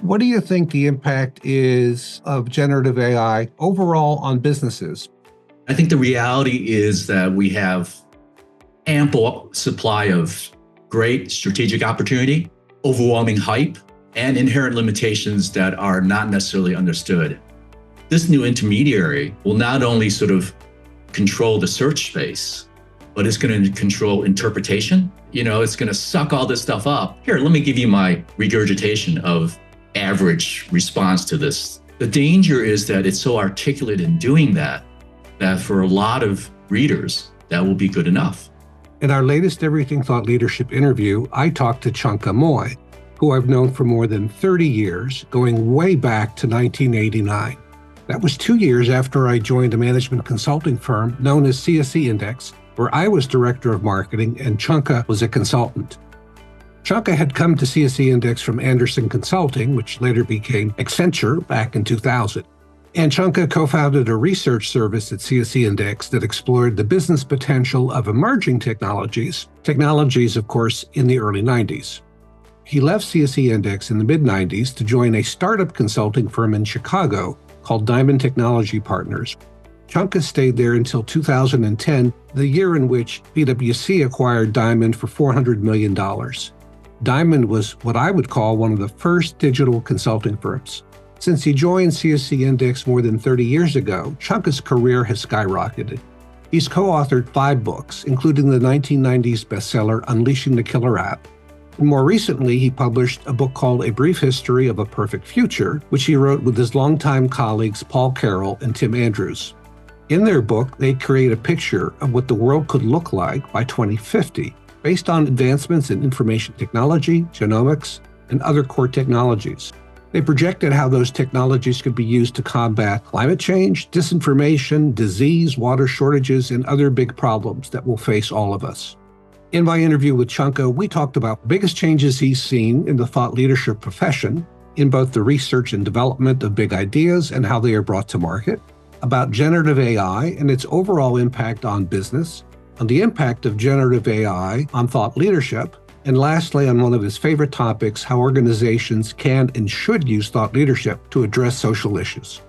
What do you think the impact is of generative AI overall on businesses? I think the reality is that we have ample supply of great strategic opportunity, overwhelming hype, and inherent limitations that are not necessarily understood. This new intermediary will not only sort of control the search space, but it's going to control interpretation. It's going to suck all this stuff up. Here, let me give you my regurgitation of average response to this. The danger is that it's so articulate in doing that for a lot of readers, that will be good enough. In our latest Everything Thought Leadership interview, I talked to Chunka Mui, who I've known for more than 30 years, going way back to 1989. That was 2 years after I joined a management consulting firm known as CSC Index, where I was director of marketing and Chunka was a consultant. Chunka had come to CSC Index from Andersen Consulting, which later became Accenture back in 2000. And Chunka co-founded a research service at CSC Index that explored the business potential of emerging technologies, of course, in the early 90s. He left CSC Index in the mid-90s to join a startup consulting firm in Chicago called Diamond Technology Partners. Chunka stayed there until 2010, the year in which PwC acquired Diamond for $400 million. Diamond was what I would call one of the first digital consulting firms. Since he joined CSC Index more than 30 years ago, Chunka's career has skyrocketed. He's co-authored 5 books, including the 1990s bestseller Unleashing the Killer App. And more recently, he published a book called A Brief History of a Perfect Future, which he wrote with his longtime colleagues Paul Carroll and Tim Andrews. In their book, they create a picture of what the world could look like by 2050, based on advancements in information technology, genomics, and other core technologies. They projected how those technologies could be used to combat climate change, disinformation, disease, water shortages, and other big problems that will face all of us. In my interview with Chunka, we talked about the biggest changes he's seen in the thought leadership profession, in both the research and development of big ideas and how they are brought to market, about generative AI and its overall impact on business, on the impact of generative AI on thought leadership, and lastly, on one of his favorite topics, how organizations can and should use thought leadership to address social issues.